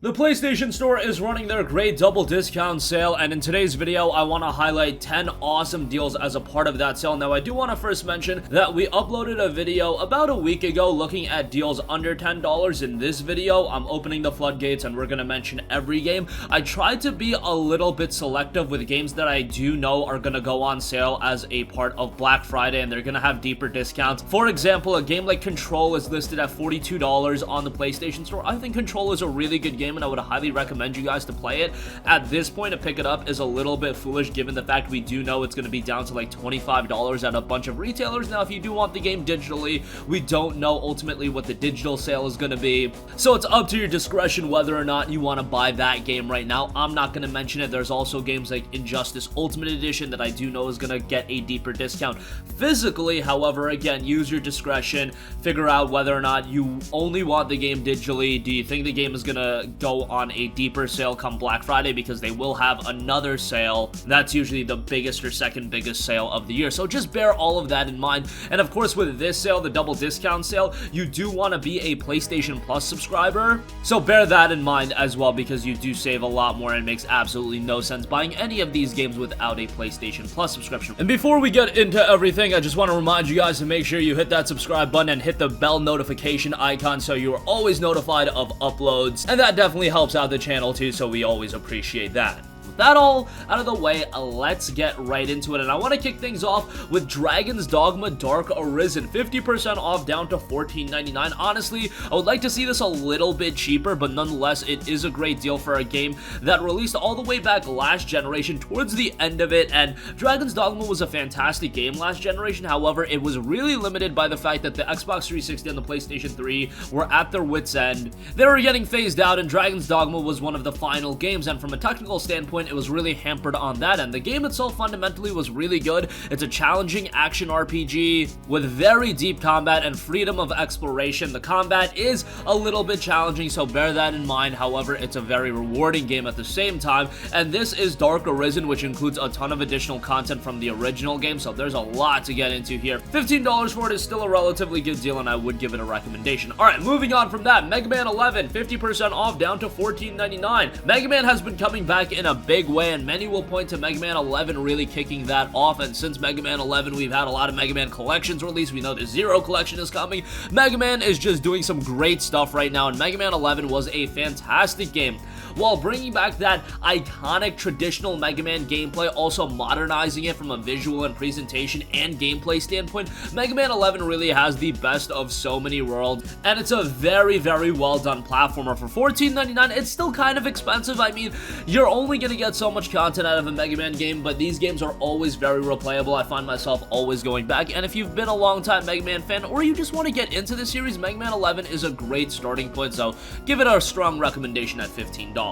The PlayStation Store is running their great double discount sale, and in today's video I want to highlight 10 awesome deals as a part of that sale. Now I do want to first mention that we uploaded a video about a week ago looking at deals under $10. In this video I'm opening the floodgates and we're going to mention every game. I tried to be a little bit selective with games that I do know are going to go on sale as a part of Black Friday and they're going to have deeper discounts. For example, a game like Control is listed at $42 on the PlayStation Store. I think Control is a really good game and I would highly recommend you guys to play it. At this point, to pick it up is a little bit foolish given the fact we do know it's going to be down to like $25 at a bunch of retailers. Now, if you do want the game digitally, we don't know ultimately what the digital sale is going to be. So it's up to your discretion whether or not you want to buy that game right now. I'm not going to mention it. There's also games like Injustice Ultimate Edition that I do know is going to get a deeper discount physically. However, again, use your discretion. Figure out whether or not you only want the game digitally. Do you think the game is going to go on a deeper sale come Black Friday, because they will have another sale that's usually the biggest or second biggest sale of the year. So just bear all of that in mind. And of course, with this sale, the double discount sale, you do want to be a PlayStation Plus subscriber, so bear that in mind as well, because you do save a lot more and it makes absolutely no sense buying any of these games without a PlayStation Plus subscription. And before we get into everything, I just want to remind you guys to make sure you hit that subscribe button and hit the bell notification icon so you are always notified of uploads, and that definitely helps out the channel too, so we always appreciate that. With that all out of the way, let's get right into it. And I want to kick things off with Dragon's Dogma Dark Arisen, 50% off down to $14.99. Honestly, I would like to see this a little bit cheaper, but nonetheless, it is a great deal for a game that released all the way back last generation towards the end of it. And Dragon's Dogma was a fantastic game last generation. However, it was really limited by the fact that the Xbox 360 and the PlayStation 3 were at their wits' end. They were getting phased out, and Dragon's Dogma was one of the final games, and from a technical standpoint, it was really hampered on that end. The game itself fundamentally was really good. It's a challenging action RPG with very deep combat and freedom of exploration. The combat is a little bit challenging, so bear that in mind. However, it's a very rewarding game at the same time, and this is Dark Arisen, which includes a ton of additional content from the original game, so there's a lot to get into here. $15 for it is still a relatively good deal, and I would give it a recommendation. Alright, moving on from that, Mega Man 11, 50% off down to $14.99. Mega Man has been coming back in a big way, and many will point to Mega Man 11 really kicking that off. And since Mega Man 11, we've had a lot of Mega Man collections released. We know the Zero collection is coming. Mega Man is just doing some great stuff right now, and Mega Man 11 was a fantastic game, while bringing back that iconic traditional Mega Man gameplay, also modernizing it from a visual and presentation and gameplay standpoint. Mega Man 11 really has the best of so many worlds, and it's a very, very well done platformer. For $14.99, it's still kind of expensive. I mean, you're only going to get so much content out of a Mega Man game, but these games are always very replayable. I find myself always going back, and if you've been a long-time Mega Man fan, or you just want to get into the series, Mega Man 11 is a great starting point, so give it a strong recommendation at $15.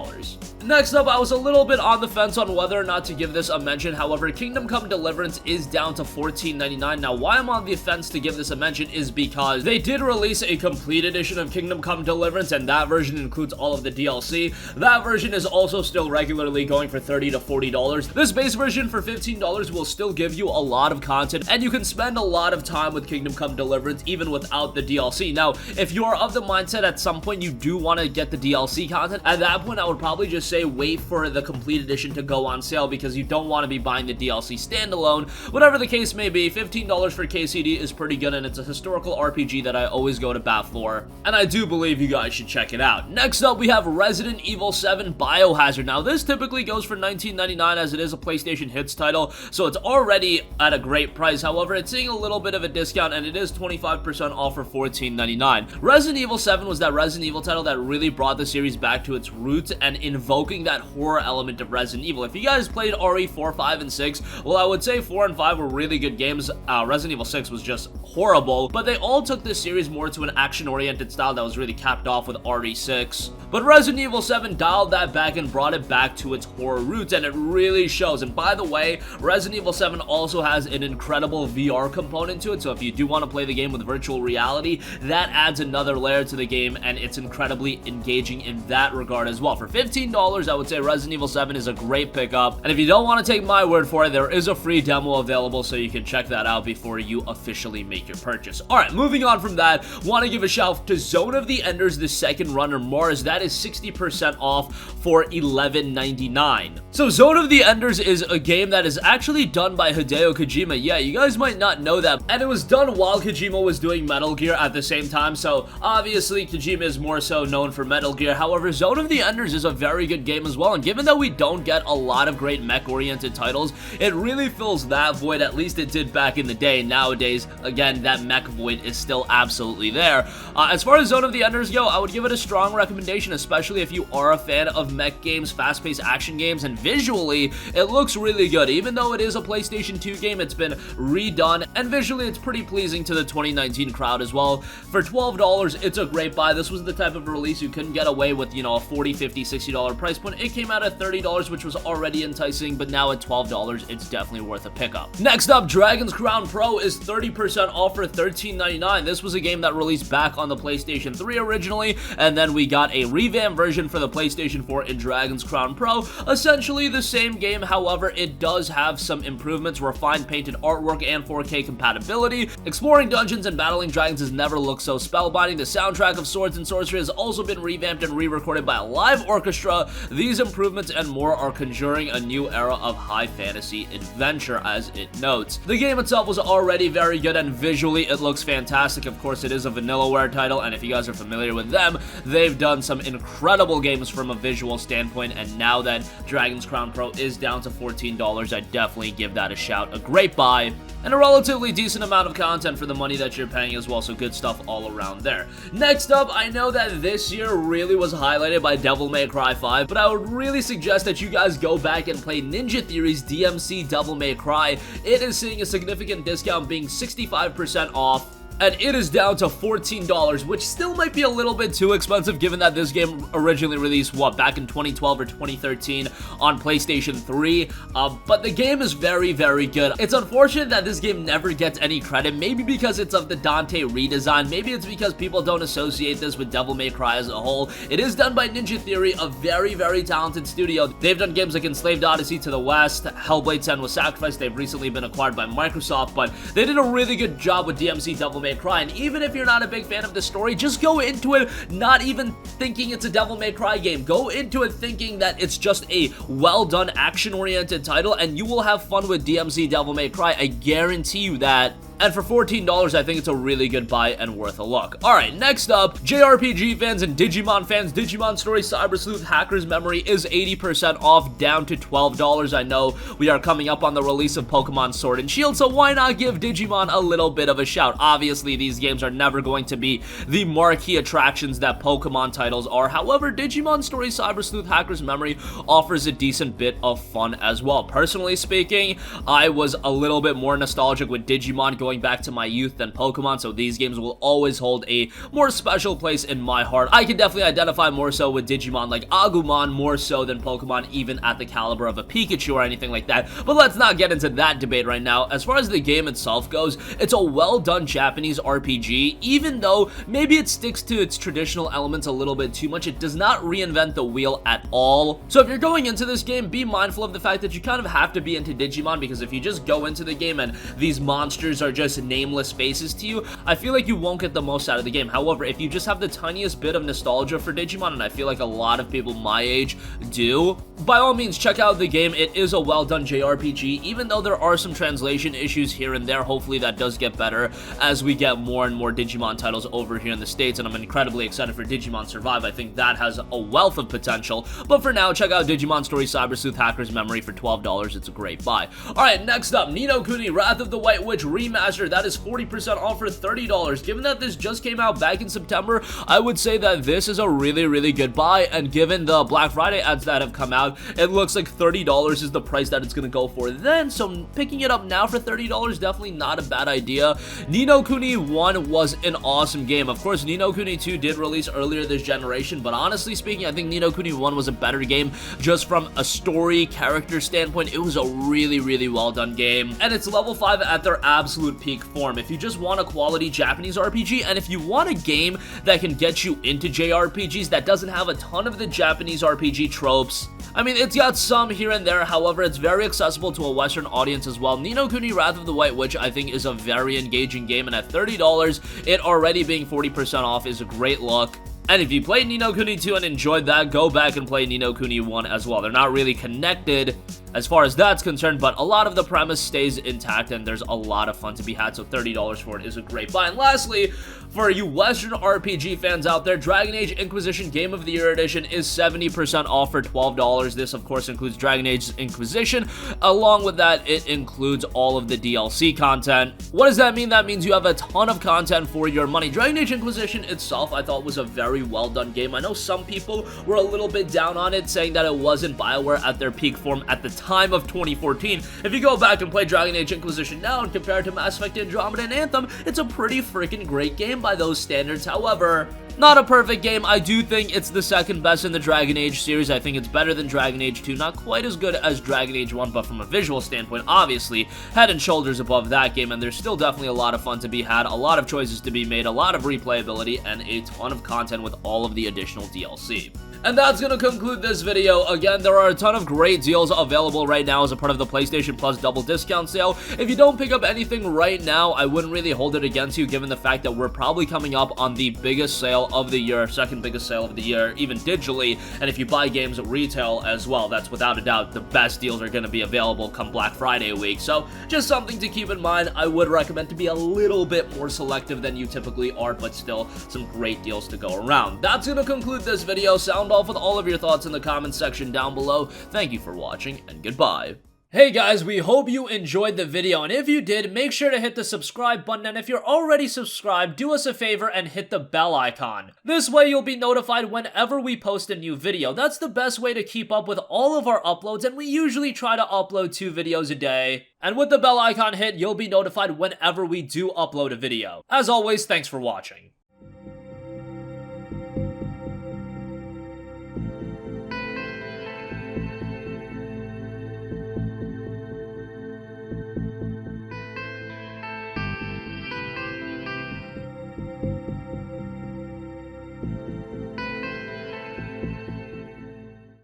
Next up, I was a little bit on the fence on whether or not to give this a mention. However, Kingdom Come Deliverance is down to $14.99. Now, why I'm on the fence to give this a mention is because they did release a complete edition of Kingdom Come Deliverance, and that version includes all of the DLC. That version is also still regularly going for $30 to $40. This base version for $15 will still give you a lot of content, and you can spend a lot of time with Kingdom Come Deliverance even without the DLC. Now, if you are of the mindset at some point you do want to get the DLC content, at that point I would probably just say wait for the complete edition to go on sale, because you don't want to be buying the DLC standalone. Whatever the case may be, $15 for KCD is pretty good, and it's a historical RPG that I always go to bat for, and I do believe you guys should check it out. Next up, we have Resident Evil 7 Biohazard. Now, this typically goes for $19.99 as it is a PlayStation Hits title, so it's already at a great price. However, it's seeing a little bit of a discount, and it is 25% off for $14.99. Resident Evil 7 was that Resident Evil title that really brought the series back to its roots and invoking that horror element of Resident Evil. If you guys played RE 4, 5, and 6, well, I would say 4 and 5 were really good games. Resident Evil 6 was just horrible, but they all took this series more to an action-oriented style that was really capped off with RE6. But Resident Evil 7 dialed that back and brought it back to its horror roots, and it really shows. And by the way, Resident Evil 7 also has an incredible VR component to it, so if you do want to play the game with virtual reality, that adds another layer to the game, and it's incredibly engaging in that regard as well. For For $15, I would say Resident Evil 7 is a great pickup. And if you don't want to take my word for it, there is a free demo available, so you can check that out before you officially make your purchase. Alright, moving on from that, want to give a shout to Zone of the Enders, the second runner Mars. That is 60% off for $11.99. So Zone of the Enders is a game that is actually done by Hideo Kojima. Yeah, you guys might not know that. And it was done while Kojima was doing Metal Gear at the same time, so obviously Kojima is more so known for Metal Gear. However, Zone of the Enders is a very good game as well, and given that we don't get a lot of great mech-oriented titles, it really fills that void. At least it did back in the day. Nowadays, again, that mech void is still absolutely there. As far as Zone of the Enders go, I would give it a strong recommendation, especially if you are a fan of mech games, fast-paced action games, and visually, it looks really good. Even though it is a PlayStation 2 game, it's been redone, and visually, it's pretty pleasing to the 2019 crowd as well. For $12, it's a great buy. This was the type of release you couldn't get away with, you know, a $40, $50, $60 price point. It came out at $30, which was already enticing, but now at $12, it's definitely worth a pickup. Next up, Dragon's Crown Pro is 30% off for $13.99. This was a game that released back on the PlayStation 3 originally, and then we got a revamped version for the PlayStation 4 in Dragon's Crown Pro. Essentially the same game, however, it does have some improvements, refined painted artwork, and 4K compatibility. Exploring dungeons and battling dragons has never looked so spellbinding. The soundtrack of Swords and Sorcery has also been revamped and re-recorded by a live orchestra. These improvements and more are conjuring a new era of high fantasy adventure, as it notes. The game itself was already very good, and visually it looks fantastic. Of course, it is a Vanillaware title, and if you guys are familiar with them, they've done some incredible games from a visual standpoint, and now that Dragon's Crown Pro is down to $14, I definitely give that a shout. A great buy, and a relatively decent amount of content for the money that you're paying as well, so good stuff all around there. Next up, I know that this year really was highlighted by Devil May Cry 5, but I would really suggest that you guys go back and play Ninja Theory's DMC Devil May Cry. It is seeing a significant discount, being 65% off, and it is down to $14, which still might be a little bit too expensive given that this game originally released, back in 2012 or 2013 on PlayStation 3, but the game is very, very good. It's unfortunate that this game never gets any credit, maybe because it's of the Dante redesign, maybe it's because people don't associate this with Devil May Cry as a whole. It is done by Ninja Theory, a very, very talented studio. They've done games like Enslaved Odyssey, To the West, Hellblade: Senua Sacrifice. They've recently been acquired by Microsoft, but they did a really good job with DMC Devil May Cry, and even if you're not a big fan of the story, just go into it not even thinking it's a Devil May Cry game. Go into it thinking that it's just a well-done, action-oriented title, and you will have fun with DMC Devil May Cry. I guarantee you that. And for $14, I think it's a really good buy and worth a look. Alright, next up, JRPG fans and Digimon fans, Digimon Story Cyber Sleuth Hacker's Memory is 80% off, down to $12. I know we are coming up on the release of Pokemon Sword and Shield, so why not give Digimon a little bit of a shout? Obviously, these games are never going to be the marquee attractions that Pokemon titles are. However, Digimon Story Cyber Sleuth Hacker's Memory offers a decent bit of fun as well. Personally speaking, I was a little bit more nostalgic with Digimon going back to my youth than Pokemon, so these games will always hold a more special place in my heart. I can definitely identify more so with Digimon like Agumon more so than Pokemon, even at the caliber of a Pikachu or anything like that, but let's not get into that debate right now. As far as the game itself goes, it's a well-done Japanese RPG. Even though maybe it sticks to its traditional elements a little bit too much, it does not reinvent the wheel at all. So if you're going into this game, be mindful of the fact that you kind of have to be into Digimon, because if you just go into the game and these monsters are just nameless faces to you, I feel like you won't get the most out of the game. However, if you just have the tiniest bit of nostalgia for Digimon, and I feel like a lot of people my age do, by all means check out the game. It is a well done JRPG, even though there are some translation issues here and there. Hopefully that does get better as we get more and more Digimon titles over here in the States, and I'm incredibly excited for Digimon Survive. I think that has a wealth of potential, but for now, check out Digimon Story Cyber Sleuth Hacker's Memory for $12. It's a great buy. Alright, next up, Ninokuni Wrath of the White Witch Remastered. That is 40% off for $30. Given that this just came out back in September, I would say that this is a really, really good buy, and given the Black Friday ads that have come out, have. It looks like $30 is the price that it's gonna go for then, so picking it up now for $30, definitely not a bad idea. Ninokuni 1 was an awesome game. Of course, Ninokuni 2 did release earlier this generation, but honestly speaking, I think Ninokuni 1 was a better game just from a story, character standpoint. It was a really well done game, and it's level 5 at their absolute peak form. If you just want a quality Japanese RPG, and if you want a game that can get you into JRPGs that doesn't have a ton of the Japanese RPG tropes, I mean, it's got some here and there, however, it's very accessible to a Western audience as well. Ninokuni Wrath of the White Witch, I think, is a very engaging game, and at $30, it already being 40% off is a great look. And if you played Ninokuni 2 and enjoyed that, go back and play Ninokuni 1 as well. They're not really connected as far as that's concerned, but a lot of the premise stays intact, and there's a lot of fun to be had, so $30 for it is a great buy. And lastly, for you Western RPG fans out there, Dragon Age Inquisition Game of the Year Edition is 70% off for $12. This, of course, includes Dragon Age Inquisition. Along with that, it includes all of the DLC content. What does that mean? That means you have a ton of content for your money. Dragon Age Inquisition itself, I thought, was a very well done game. I know some people were a little bit down on it, saying that it wasn't BioWare at their peak form at the time of 2014. If you go back and play Dragon Age Inquisition now and compare it to Mass Effect Andromeda and Anthem, it's a pretty freaking great game by those standards. However, not a perfect game. I do think it's the second best in the Dragon Age series. I think it's better than Dragon Age 2. Not quite as good as Dragon Age 1, but from a visual standpoint, obviously, head and shoulders above that game, and there's still definitely a lot of fun to be had, a lot of choices to be made, a lot of replayability, and a ton of content with all of the additional DLC. And that's gonna conclude this video. Again, there are a ton of great deals available right now as a part of the PlayStation Plus double discount sale. If you don't pick up anything right now, I wouldn't really hold it against you, given the fact that we're probably coming up on the biggest sale of the year, second biggest sale of the year, even digitally. And if you buy games at retail as well, that's without a doubt the best deals are gonna be available come Black Friday week. So just something to keep in mind. I would recommend to be a little bit more selective than you typically are, but still some great deals to go around. That's gonna conclude this video. Sound off with all of your thoughts in the comments section down below. Thank you for watching, and goodbye. Hey guys, we hope you enjoyed the video, and if you did, make sure to hit the subscribe button, and if you're already subscribed, do us a favor and hit the bell icon. This way you'll be notified whenever we post a new video. That's the best way to keep up with all of our uploads, and we usually try to upload 2 videos a day. And with the bell icon hit, you'll be notified whenever we do upload a video. As always, thanks for watching.